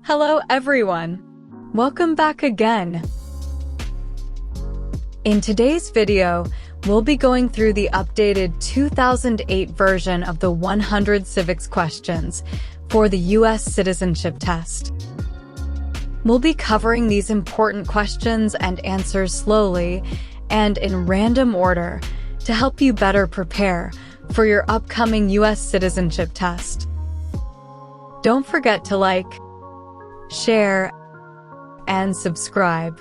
Hello everyone! Welcome back again! In today's video, we'll be going through the updated 2008 version of the 100 civics questions for the U.S. Citizenship Test. We'll be covering these important questions and answers slowly and in random order to help you better prepare for your upcoming U.S. Citizenship Test. Don't forget to like, share, and subscribe.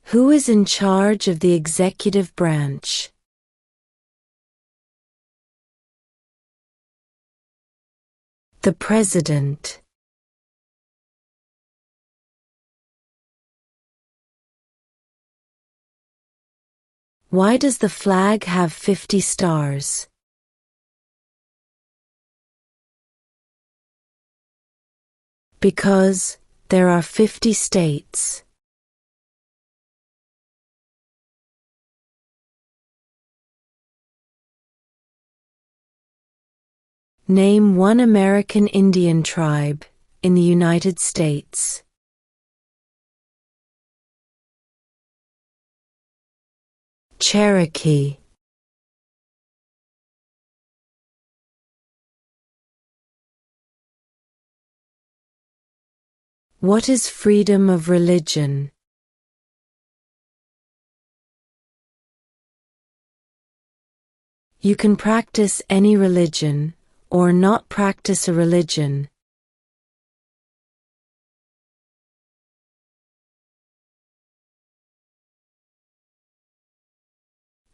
Who is in charge of the executive branch? The President. Why does the flag have 50 stars? Because there are 50 states. Name one American Indian tribe in the United States. Cherokee. What is freedom of religion? You can practice any religion or not practice a religion.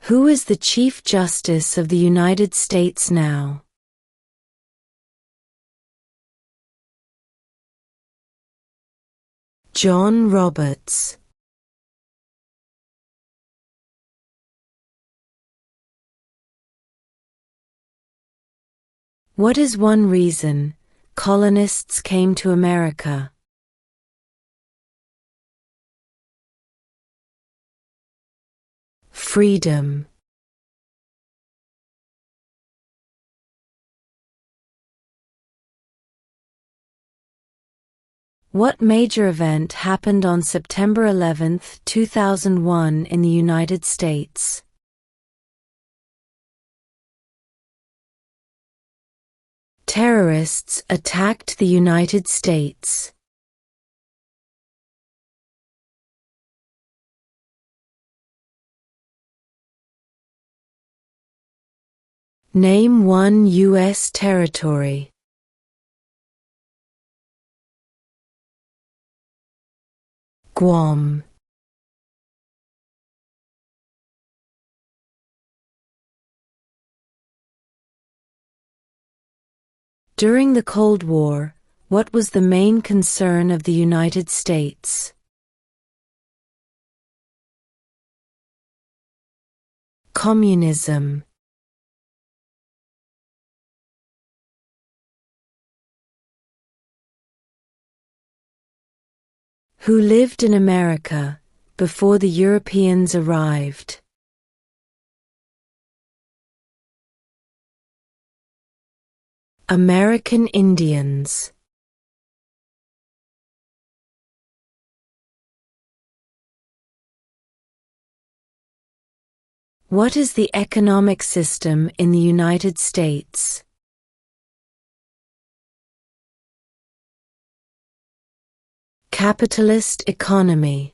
Who is the Chief Justice of the United States now? John Roberts. What is one reason colonists came to America? Freedom. What major event happened on September 11, 2001 in the United States? Terrorists attacked the United States. Name one U.S. territory. Guam. During the Cold War, what was the main concern of the United States? Communism. Who lived in America before the Europeans arrived? American Indians. What is the economic system in the United States? Capitalist economy.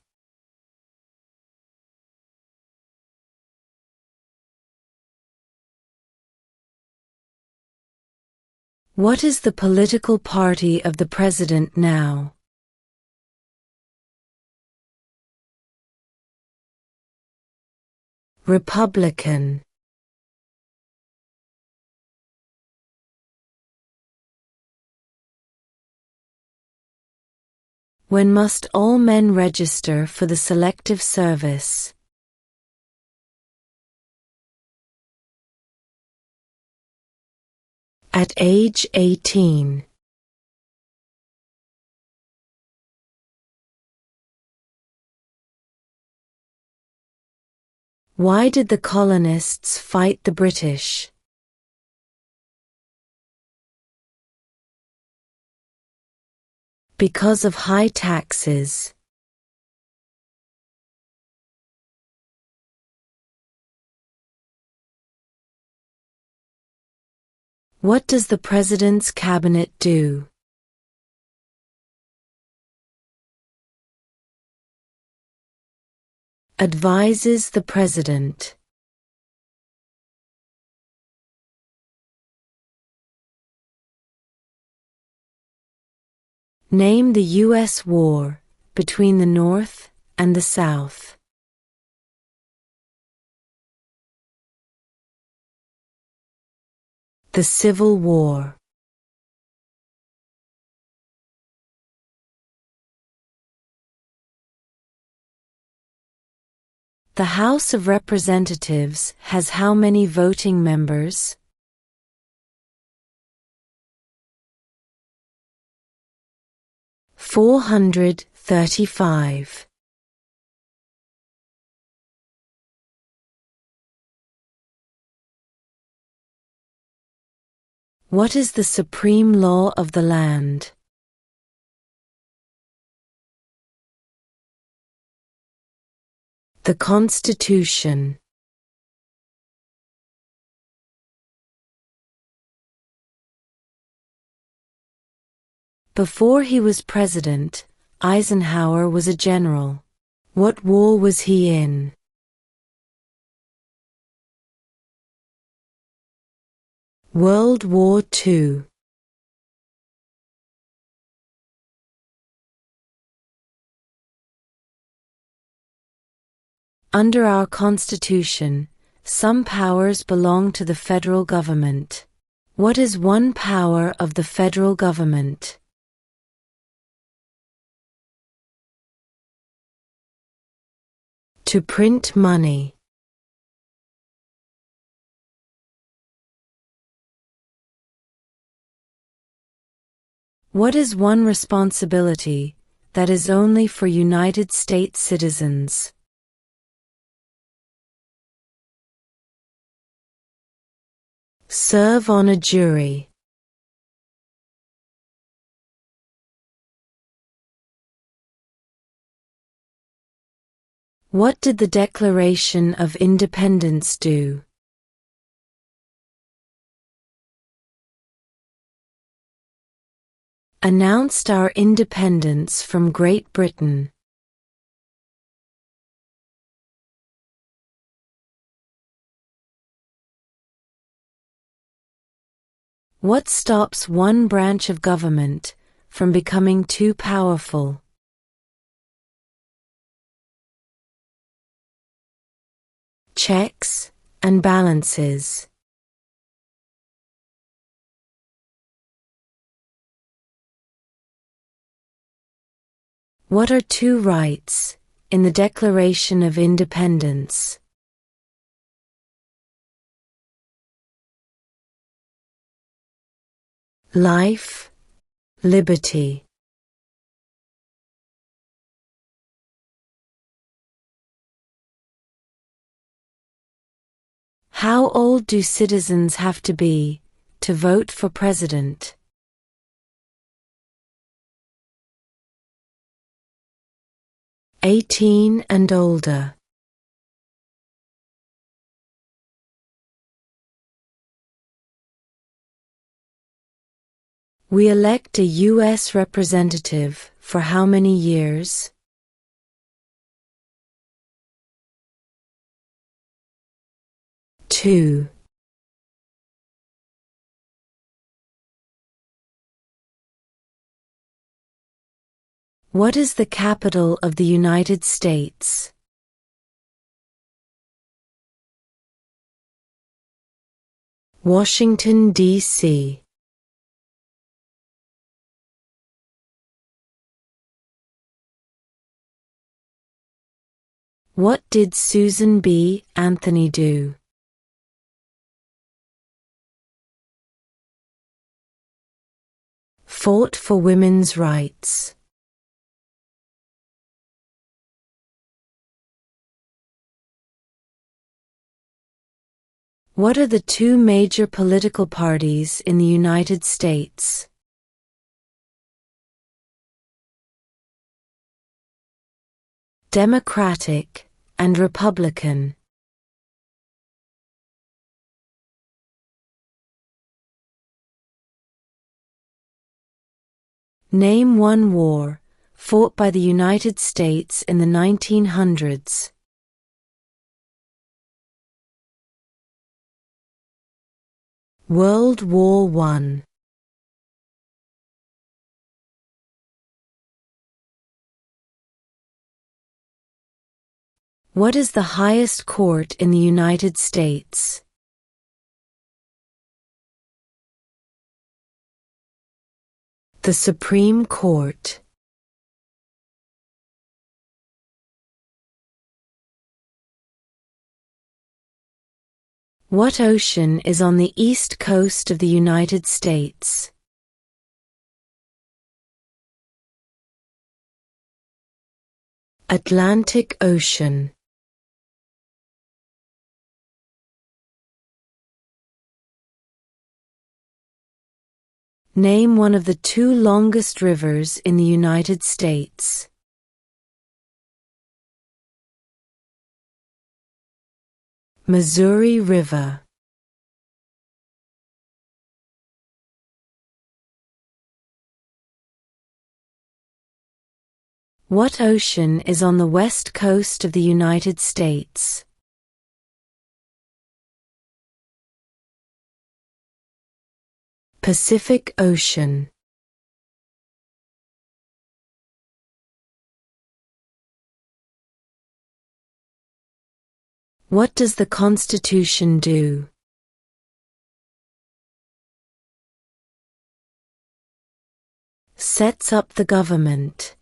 What is the political party of the president now? Republican. When must all men register for the Selective Service? At age 18. Why did the colonists fight the British? Because of high taxes. What does the President's Cabinet do? Advises the President. Name the U.S. war between the North and the South. The Civil War. The House of Representatives has how many voting members? 435. What is the supreme law of the land? The Constitution. Before he was president, Eisenhower was a general. What war was he in? World War II. Under our Constitution, some powers belong to the federal government. What is one power of the federal government? To print money. What is one responsibility that is only for United States citizens? Serve on a jury. What did the Declaration of Independence do? Announced our independence from Great Britain. What stops one branch of government from becoming too powerful? Checks and balances. What are two rights in the Declaration of Independence? Life, liberty. How old do citizens have to be to vote for president? 18 and older. We elect a U.S. representative for how many years? 2. What is the capital of the United States? Washington, D.C. What did Susan B. Anthony do? Fought for women's rights. What are the two major political parties in the United States? Democratic, and Republican. Name one war fought by the United States in the 1900s. World War I. What is the highest court in the United States? The Supreme Court. What ocean is on the east coast of the United States? Atlantic Ocean. Name one of the two longest rivers in the United States. Missouri River. What ocean is on the west coast of the United States? Pacific Ocean. What does the Constitution do? Sets up the government.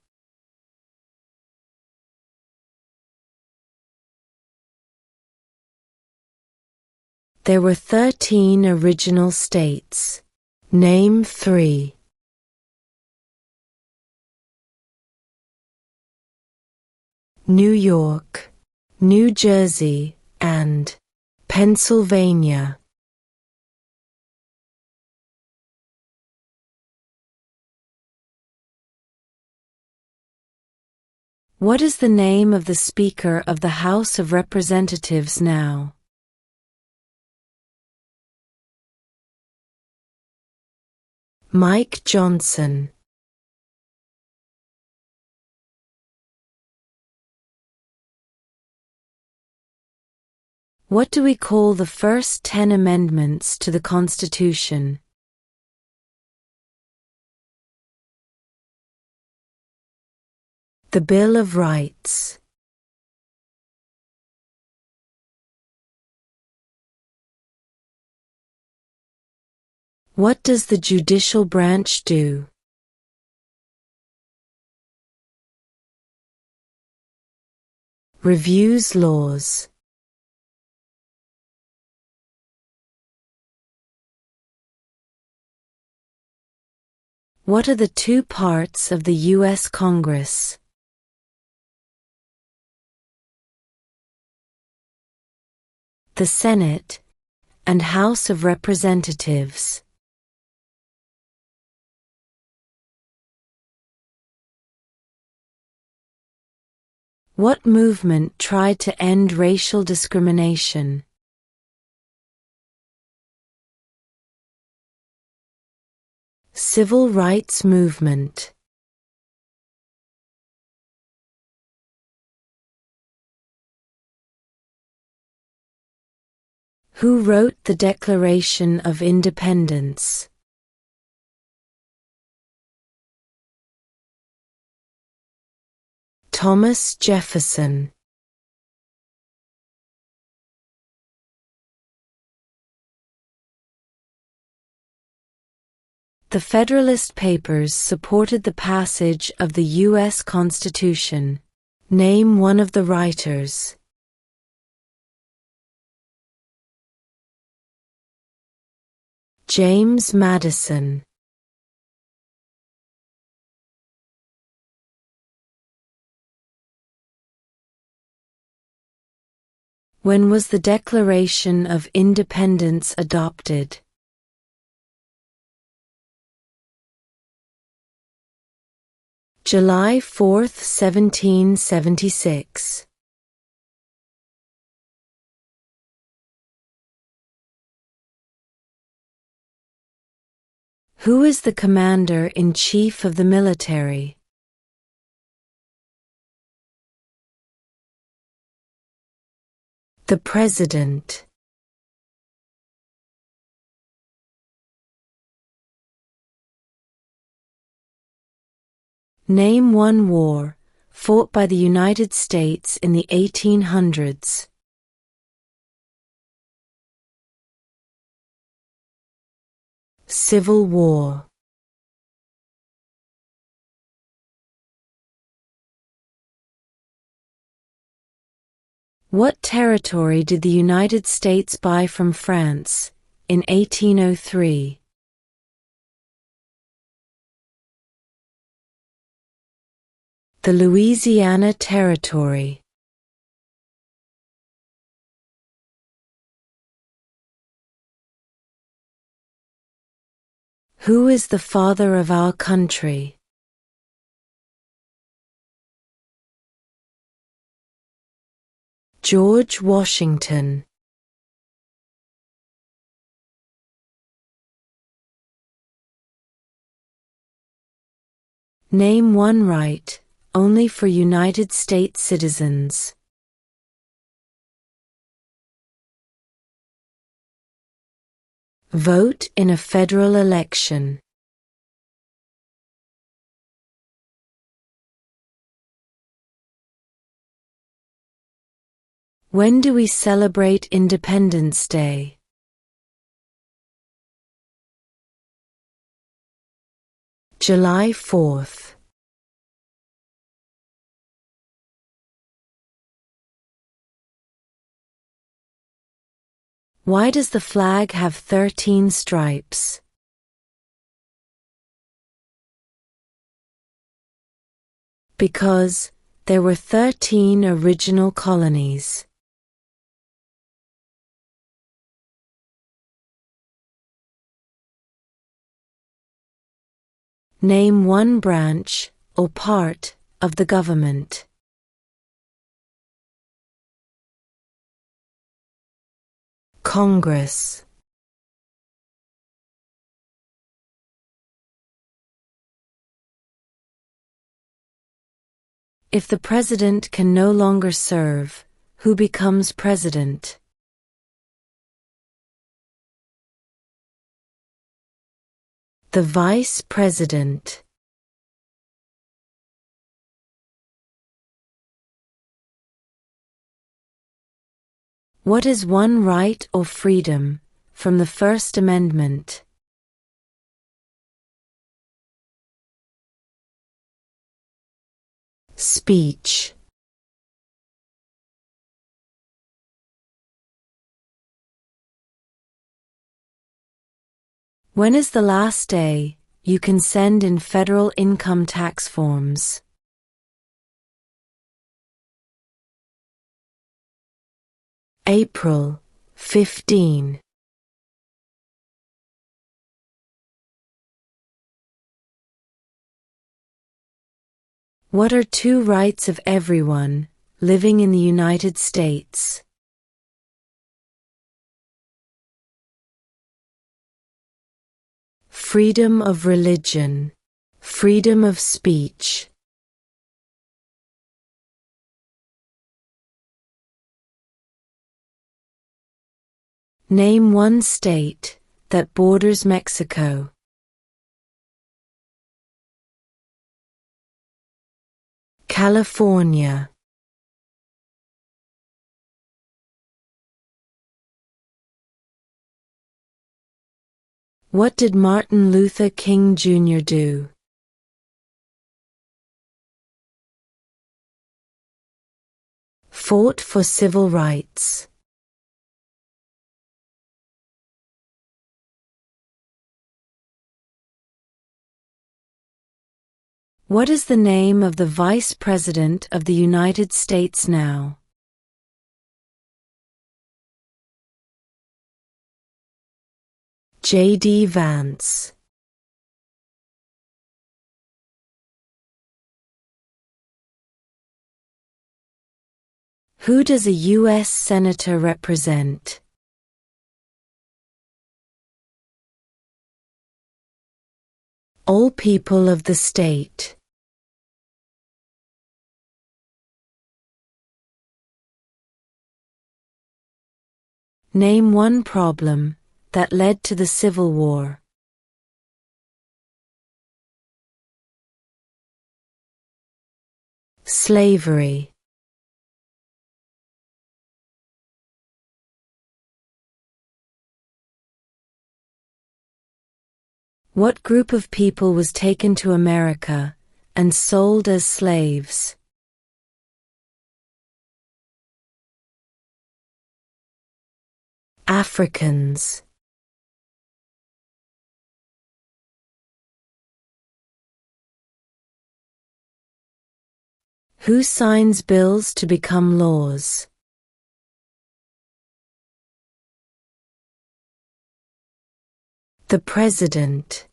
There were 13 original states. Name 3. New York, New Jersey, and Pennsylvania. What is the name of the Speaker of the House of Representatives now? Mike Johnson. What do we call the first 10 amendments to the Constitution? The Bill of Rights. What does the judicial branch do? Reviews laws. What are the two parts of the U.S. Congress? The Senate and House of Representatives. What movement tried to end racial discrimination? Civil rights movement. Who wrote the Declaration of Independence? Thomas Jefferson. The Federalist Papers supported the passage of the U.S. Constitution. Name one of the writers. James Madison. When was the Declaration of Independence adopted? July 4th, 1776. Who is the Commander-in-Chief of the military? The President. Name one war fought by the United States in the 1800s. Civil War. What territory did the United States buy from France in 1803? The Louisiana Territory. Who is the father of our country? George Washington. Name one right only for United States citizens. Vote in a federal election. When do we celebrate Independence Day? July 4th. Why does the flag have 13 stripes? Because there were 13 original colonies. Name one branch or part of the government. Congress. If the president can no longer serve, who becomes president? The vice president. What is one right or freedom from the First Amendment? Speech. When is the last day you can send in federal income tax forms? April 15. What are two rights of everyone living in the United States? Freedom of religion, freedom of speech. Name one state that borders Mexico. California. What did Martin Luther King Jr. do? Fought for civil rights. What is the name of the Vice President of the United States now? J.D. Vance. Who does a U.S. Senator represent? All people of the state. Name one problem that led to the Civil War. Slavery. What group of people was taken to America and sold as slaves? Africans. Who signs bills to become laws? The President.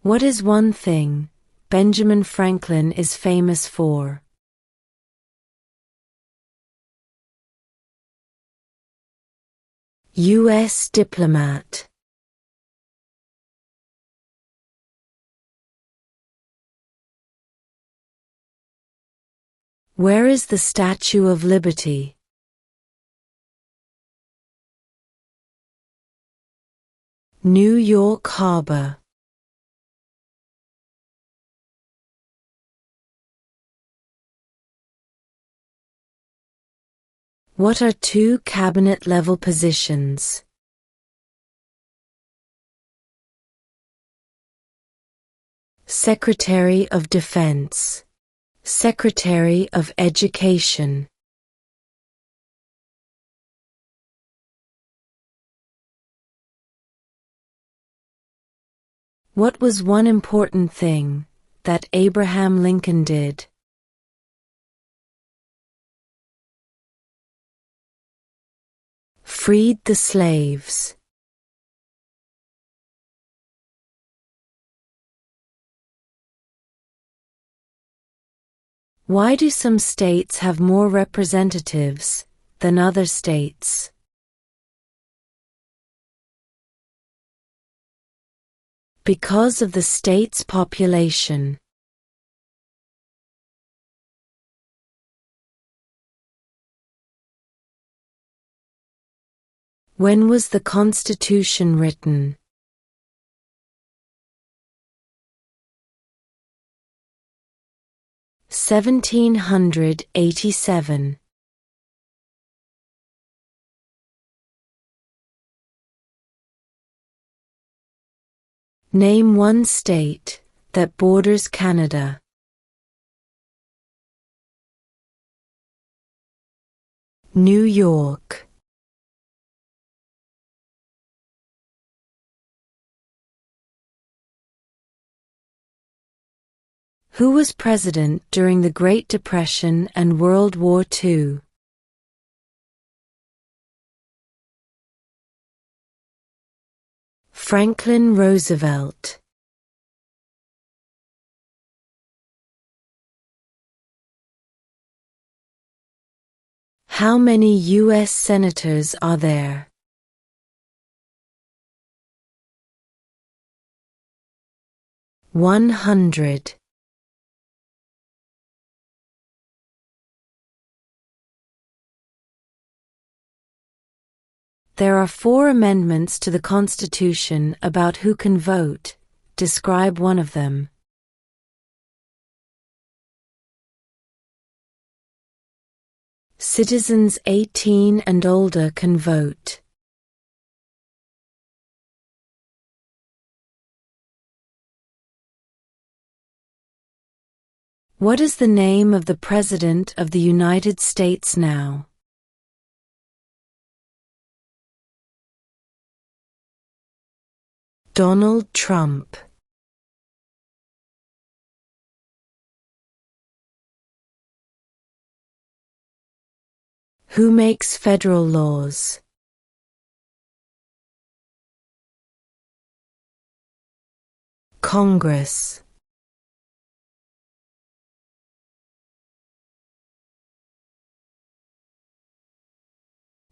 What is one thing Benjamin Franklin is famous for? U.S. diplomat. Where is the Statue of Liberty? New York Harbor. What are two cabinet-level positions? Secretary of Defense. Secretary of Education. What was one important thing that Abraham Lincoln did? Freed the slaves. Why do some states have more representatives than other states? Because of the state's population. When was the Constitution written? (1787). Name one state that borders Canada. New York. Who was president during the Great Depression and World War II? Franklin Roosevelt. How many U.S. senators are there? 100. There are 4 amendments to the Constitution about who can vote. Describe one of them. Citizens 18 and older can vote. What is the name of the President of the United States now? Donald Trump. Who makes federal laws? Congress.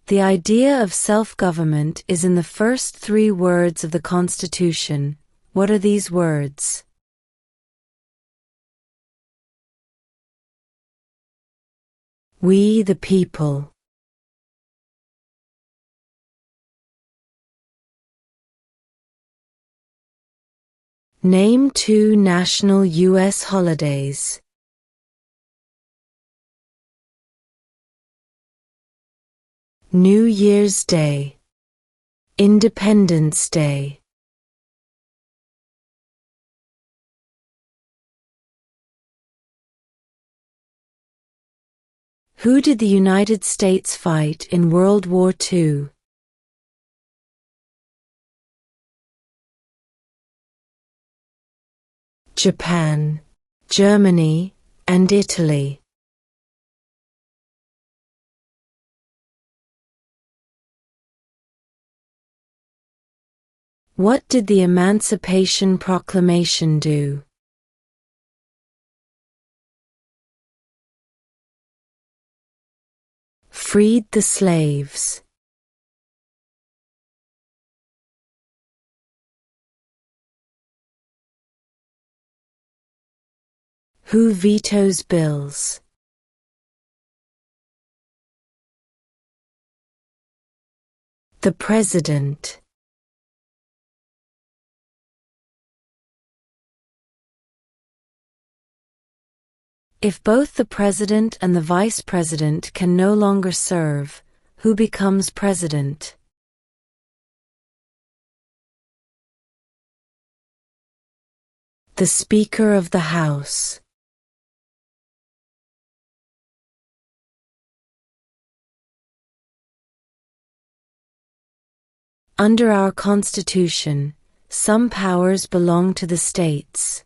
The idea of self-government is in the first 3 words of the Constitution. What are these words? We the people. Name 2 national U.S. holidays. New Year's Day, Independence Day. Who did the United States fight in World War II? Japan, Germany, and Italy. What did the Emancipation Proclamation do? Freed the slaves. Who vetoes bills? The President. If both the President and the Vice President can no longer serve, who becomes President? The Speaker of the House. Under our Constitution, some powers belong to the states.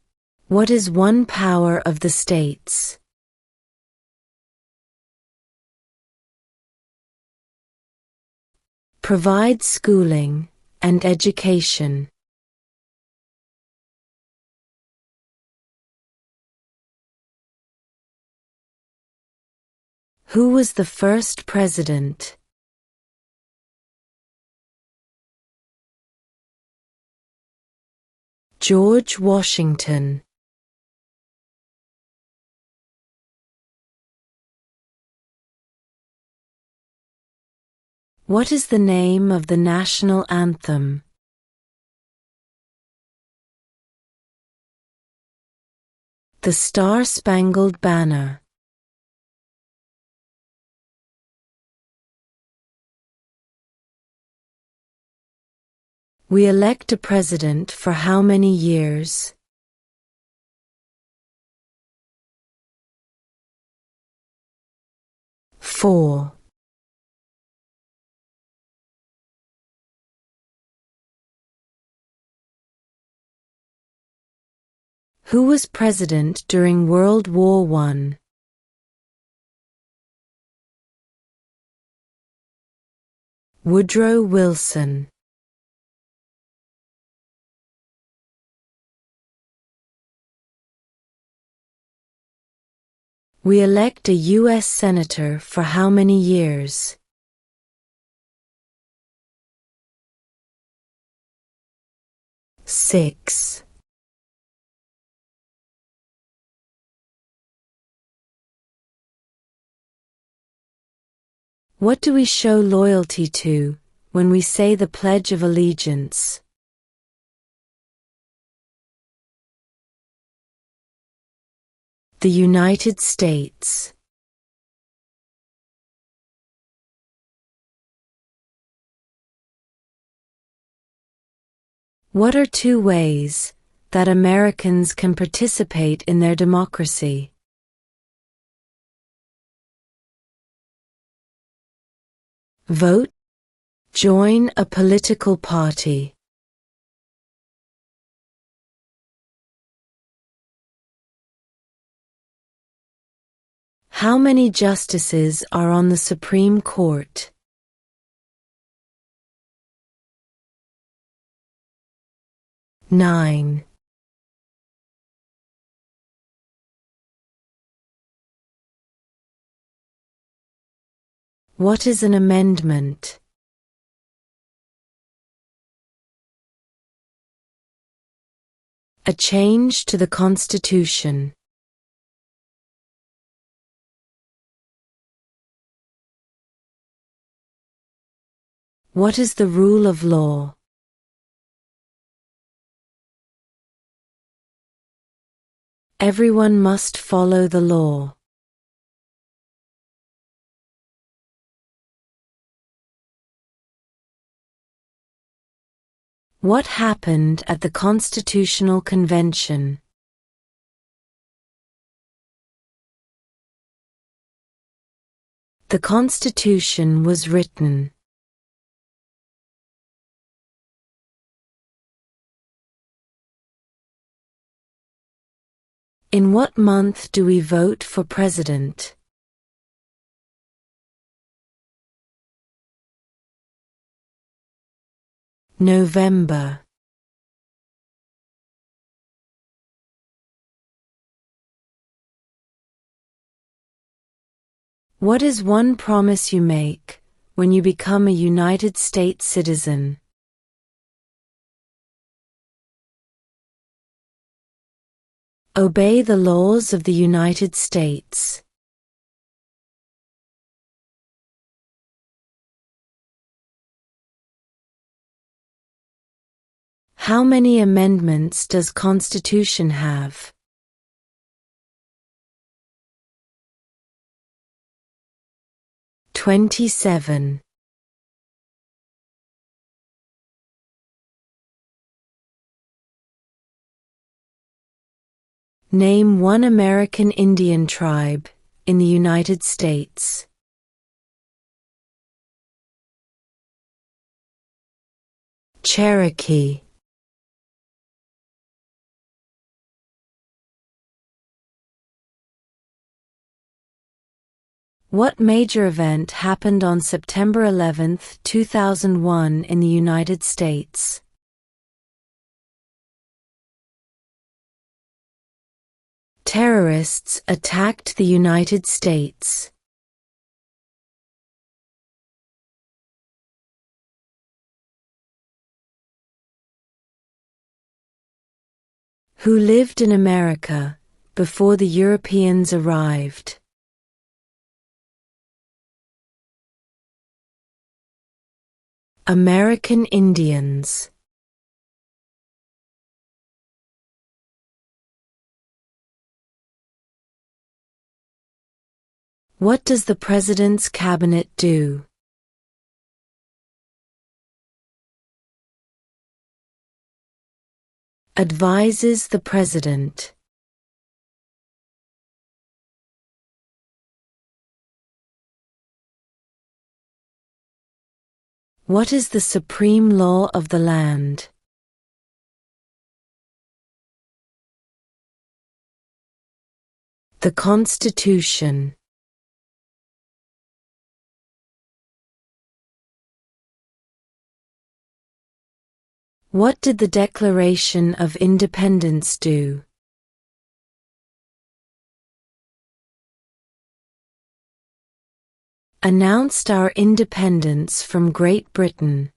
What is one power of the states? Provide schooling and education. Who was the first president? George Washington. What is the name of the national anthem? The Star-Spangled Banner. We elect a president for how many years? 4. Who was president during World War I? Woodrow Wilson. We elect a U.S. Senator for how many years? 6. What do we show loyalty to when we say the Pledge of Allegiance? The United States. What are 2 ways that Americans can participate in their democracy? Vote. Join a political party. How many justices are on the Supreme Court? 9. What is an amendment? A change to the Constitution. What is the rule of law? Everyone must follow the law. What happened at the Constitutional Convention? The Constitution was written. In what month do we vote for president? November. What is one promise you make when you become a United States citizen? Obey the laws of the United States. How many amendments does Constitution have? "27". Name one American Indian tribe in the United States. Cherokee. What major event happened on September 11, 2001 in the United States? Terrorists attacked the United States. Who lived in America before the Europeans arrived? American Indians. What does the President's Cabinet do? Advises the President. What is the supreme law of the land? The Constitution. What did the Declaration of Independence do? Announced our independence from Great Britain.